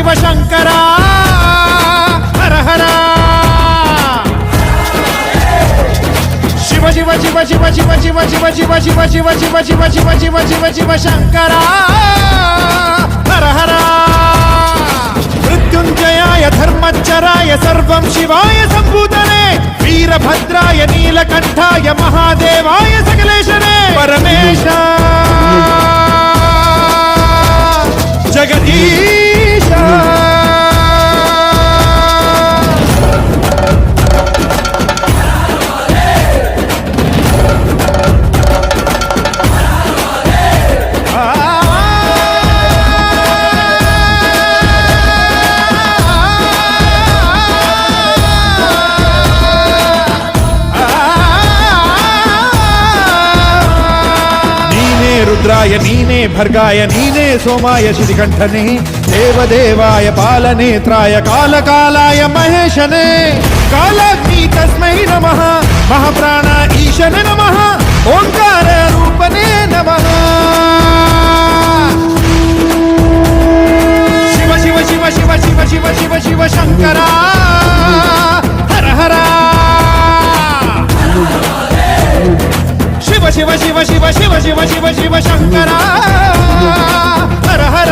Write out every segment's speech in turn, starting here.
శివ శంకర హర హర శివ శివ శివ శివ శివ శివ శివ శివ శివ శివ శివ శివ శివ శివ శివ శివ శంకర హర హర మృత్యుంజయాయ ధర్మచ్చరాయ సర్వం శివాయ సంభూతనే వీరభద్రాయ నీలకంఠాయ మహాదేవాయ సకలేశనే పరమేశ జగదీశ రుద్రాయ నీనే భర్గాయ నీనే సోమాయ శ్రీకంఠనే దేవదేవాయ పాలనేత్రాయ కాలకాలాయ మహేశనే కాలాగ్ని తస్మై నమః మహాప్రాణ ఈశనే నమః ఓంకార రూపనే నమః శివ శివ శివ శివ శివ శివ శివ శివ శంకర హర హర శివ శివ శివ శివ శివ శివ శివ శివ శంకర హర హర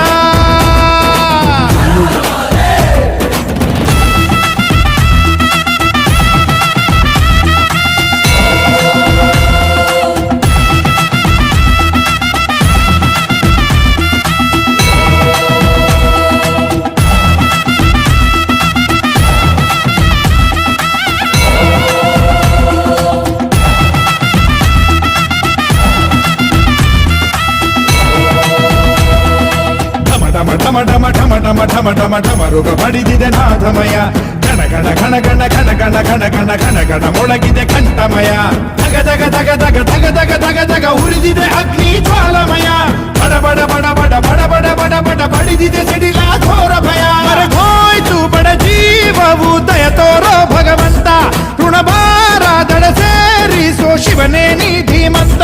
ಢಮರುಗ ಬಡಿದಿದೆ ನಾದಮಯ ಗಣ ಗಣ ಘಣ ಗಣ ಘನ ಗಣ ಘನ ಘನ ಘನ ಗಣ ಮೊಳಗಿದೆ ಕಂಠಮಯ ಧಗ ಧಗ ಧಗ ಧಗ ಧಗ ಧಗ ಧಗ ಧಗ ಉರಿದಿದೆ ಅಗ್ನಿ ಜ್ವಾಲಮಯ ಬಡ ಬಡ ಬಡ ಬಡ ಬಡ ಬಡ ಬಡ ಬಡ ಬಡಿದಿದೆ ಸಿಡಿಲ ಘೋರ ಭಯ ಹೋಯ್ತು ಬಡ ಜೀವವು ದಯ ತೋರೋ ಭಗವಂತ ಋಣಭಾರ ದಡ ಸೇರಿಸೋ ಶಿವನೇ ನೀ ಧೀಮಂತ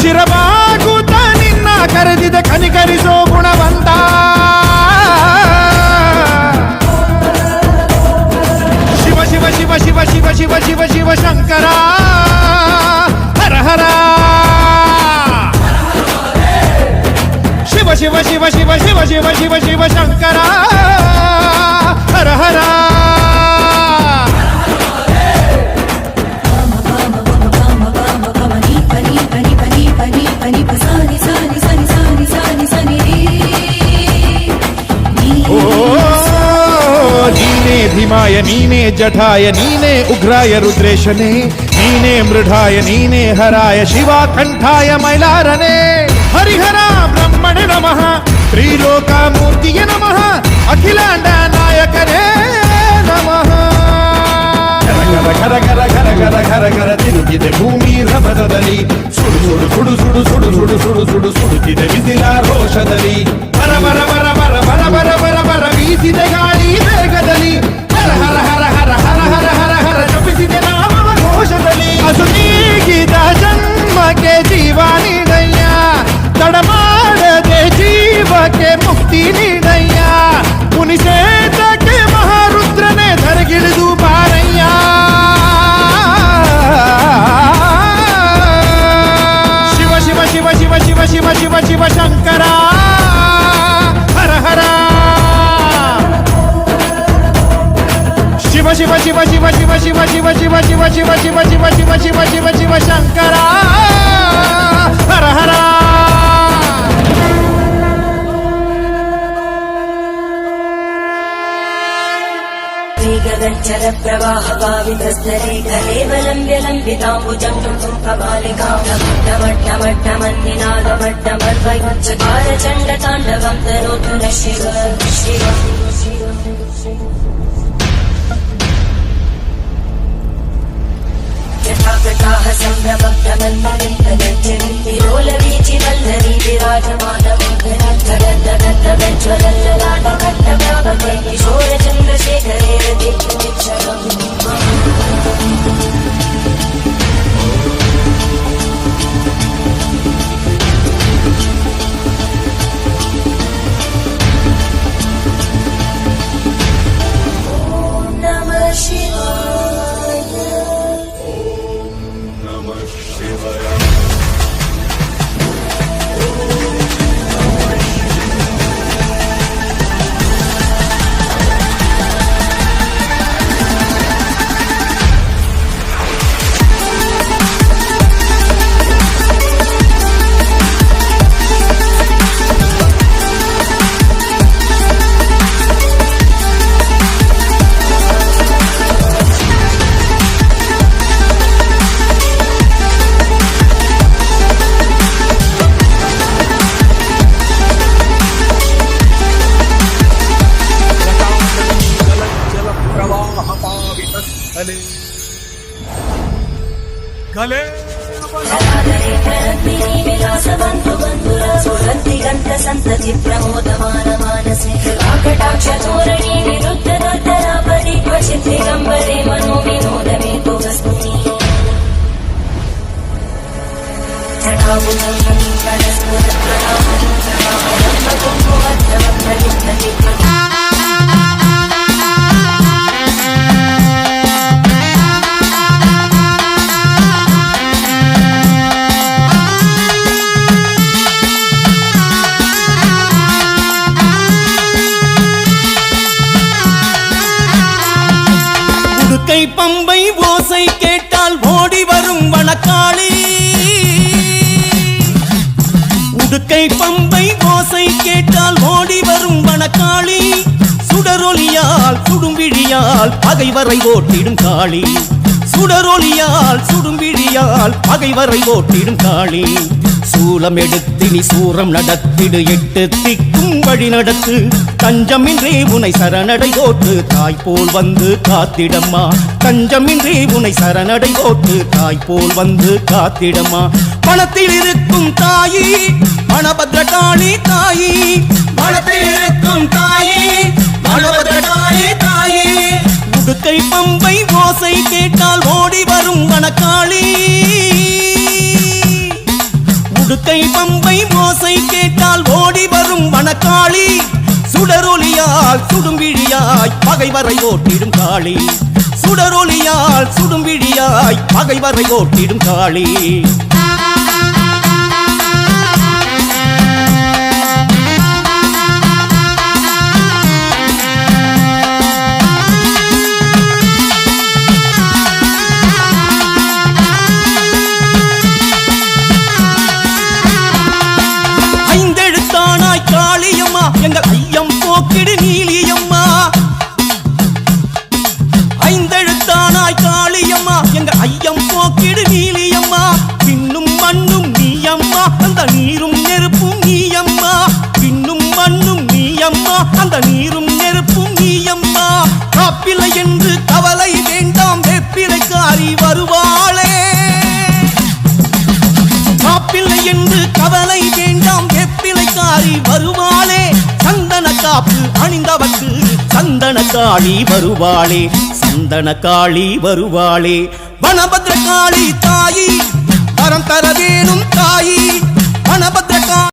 ಶಿರವಾಗುತ್ತ ನಿನ್ನ ಕರೆದಿದೆ ಕನಿಕರಿಸೋ ಗುಣವಂತ ಶಿವ ಶಿವ ಶಿವ ಶಿವ ಶಿವ ಶಿವ ಶಿವ ಶಂಕರ ಹರ ಹರ ಶಿವ ಶಿವ ಶಿವ ಶಿವ ಶಿವ ಶಿವ ಶಿವ ಶಿವ ಶಂಕರ ಹರ ಹರ ನೀನೇ ಭೀಮಾಯ ನೀನೇ ಜಠಾಯ ನೀನೇ ಉಗ್ರಾಯ ರುದ್ರೇಶನೇ ನೀನೇ ಮೃಢಾಯ ನೀನೇ ಹರಾಯ ಶಿವಾಕಂಠಾಯ ಮೈಲಾರನೇ ಹರಿಹರ ಬ್ರಹ್ಮಣೆ ನಮಃ ತ್ರಿಲೋಕಮೂರ್ತಿಯ ನಮಃ ಅಖಿಲಾಂಡ ನಾಯಕನೇ ನಮಃ ಘರ ಘರ ಘರ ಘರ ಘರ ಘರ ತಿರುಗಿದೆ ಭೂಮಿ ರಭಸದಲ್ಲಿ ಸುಡು ಸುಡು ಸುಡು ಸುಡು ಸುಡು ಸುಡು ಸುಡು ಸುಡು ಸುಡುತ್ತಿದೆ ಬಿಸಿಲ ರೋಷದಲ್ಲಿ ಬರ ಬರ ಬರ ಬರ ಬರ ಬರ ಬರ ಬರ ಬೀಸಿದೆ ಗಾಳಿ ವೇಗದಲ್ಲಿ ಹರ ಹರ ಹರ ಹರ ಹರ ಹರ ಹರ ಹರ ಜಪಿಸಿದೆ ನಾಮವ ಘೋಷದಲ್ಲಿ ಅಸು ನೀಗಿದ ಜನ್ಮಕ್ಕೆ ಜೀವ ನೀಡಯ್ಯ ತಡ ಮಾಡದೆ ಜೀವಕ್ಕೆ ಮುಕ್ತಿ ನೀಡಯ್ಯ ಮುನಿಸೇತಕ್ಕೆ ಮಹಾರುದ್ರನೇ ಧರೆಗಿಳಿದು ಬಾರಯ್ಯ ಶಿವ ಶಿವ ಶಿವ ಶಿವ ಶಿವ ಶಿವ ಶಿವ ಶಿವ ಶಂಕರ ಹರ ಹರ ಶಿವ ಶಿವ ಶಿವ ಶಿವ ಶಿವ ಶಿವ ಶಿವ ಶಿವ ಶಿವ ಶಿವ ಶಿವ ಶಿವ ಶಿವ ಶಿವ ಶಿವ ಶಿವ ಶಂಕರ ಹರ ಹರ ಗಗನಚರ ಪ್ರವಾಹ ಪಾವಿತಸ್ತರೆ ಕಲೇವಲಂಬ್ಯ ಲಂಬಿತಾಂಬುಜಂ ಕಮಾಲಿಕಾಂ ಢಮಡ್ಢಮಡ್ಢಮನ್ನಿನಾದ ಮಡ್ಢಮರ್ವಯುಚ್ಚಕಾರ ಚಂಡ ತಾಂಡವಂ ತನೋತು ನ ಶಿವ ಶಿವ ಯಥಾಕಥಾಹ ಸಂಭ್ರಮಬ್ಧಮನ್ಮನಿಂದಲಜ್ಜನಿಂದಿರೋಲವೀಚಿ ವಲ್ಲರಿ ವಿರಾಜಮಾನಮಗ್ಗನಜ್ವಲಲ್ಲಲಾಟಕಟ್ಟವ್ಯಾಪಕೆ ಕಿಶೋರ ಚಂದ್ರಶೇಖರೇ ರತಿಕ್ಷರಂ कले संतति प्रमोदमान मानसे आकटाक्ष धोरणी विरुद्ध दर्दरापदि क्वचित् दिगम्बरे मनो विनोदमे तु वस्तुनि உடுக்கை பம்பை ஓசை கேட்டால் ஓடி வரும் வனக்காளி உடுக்கை பம்பை ஓசை கேட்டால் ஓடி வரும் வனக்காளி சுடரொலியால் சுடும்பிழியால் பகைவரை ஓட்டிடும் காளி சுடரொலியால் சுடும்பிழியால் பகைவரை ஓட்டிடும் காளி சூலம் எடுத்து நீ சூரம் நடத்திடு எட்டு திக்கும் வழி நடத்து தஞ்சமின்றி உனை சரணடை ஓட்டு தாய் போல் வந்து காத்திடம்மா தஞ்சமின்றி உனை சரணடை ஓட்டு தாய் போல் வந்து காத்திடம்மா பணத்தில் இருக்கும் தாயி மணபத்ரகாளி தாயி பணத்தில் இருக்கும் தாயி மணபத்ரகாளி தாயி உடுக்கை பம்பை ஓசை கேட்டால் ஓடி வரும் வனக்காளி உடுக்கை பம்பை ஓசை கேட்டால் ஓடி வரும் வனக்காளி சுடரொலியால் சுடும்பிழியாய் பகைவரை ஓட்டிடும் காளி சுடரொலியால் சுடும்பிழியாய் பகைவரை ஓட்டிடும் காளி எங்கள் ஐயம் போக்கிடு நீலியம்மா ஐந்தெழுத்தானாய் காளியம்மா எங்கள் ஐயம் போக்கிடு நீலியம்மா பின்னும் மண்ணும் நீயம்மா அந்த நீரும் நெருப்பும் நீயம்மா பின்னும் மண்ணும் நீயம்மா அந்த நீரும் நெருப்பும் நீயம்மா காப்பிலை என்று கவலை வேண்டாம் வெப்பிலைக்காரி வருவாளே காப்பில்லை என்று கவலை வேண்டாம் வெப்பிலைக்காரி வருவாளே சந்தன காப்பு அணிந்தவர்க்கு சந்தன காளி வருவாளே சந்தன காளி வருவாளே வனபத்ரகாளி தாயி வரம் தர வேணும் தாயி வனபத்ரகாளி